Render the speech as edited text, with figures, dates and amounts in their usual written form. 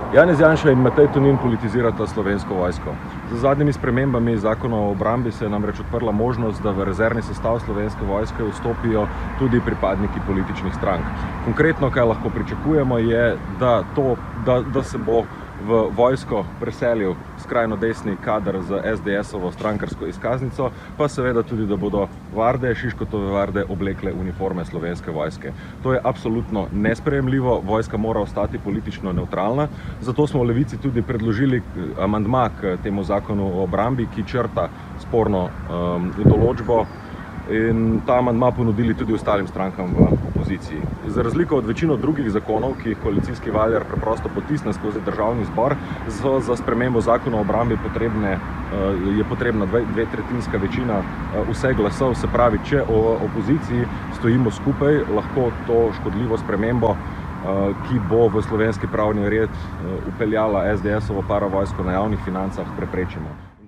Janez Janša in Matej Tonin politizirata Slovensko vojsko. Z zadnjimi spremembami zakona o obrambi se je namreč odprla možnost, da v rezervni sestav Slovenske vojske vstopijo tudi pripadniki političnih strank. Konkretno, kaj lahko pričakujemo, je, da se bo v vojsko preselil skrajno desni kader z SDS-ovo strankarsko izkaznico, pa seveda tudi, da bodo varde, Šiškotove varde, oblekle uniforme Slovenske vojske. To je absolutno nesprejemljivo, vojska mora ostati politično nevtralna, zato smo v Levici tudi predložili amandma k temu zakonu o obrambi, ki črta sporno določbo, in ta amandma ponudili tudi ostalim strankam v opoziciji. Za razliko od večino drugih zakonov, ki jih koalicijski valjar preprosto potisne skozi državni zbor, za spremembo zakona o obrambi je potrebna dvetretjinska večina vseh glasov. Se pravi, če v opoziciji stojimo skupaj, lahko to škodljivo spremembo, ki bo v slovenski pravni red vpeljala SDS-ovo paravojsko na javnih financah, preprečimo.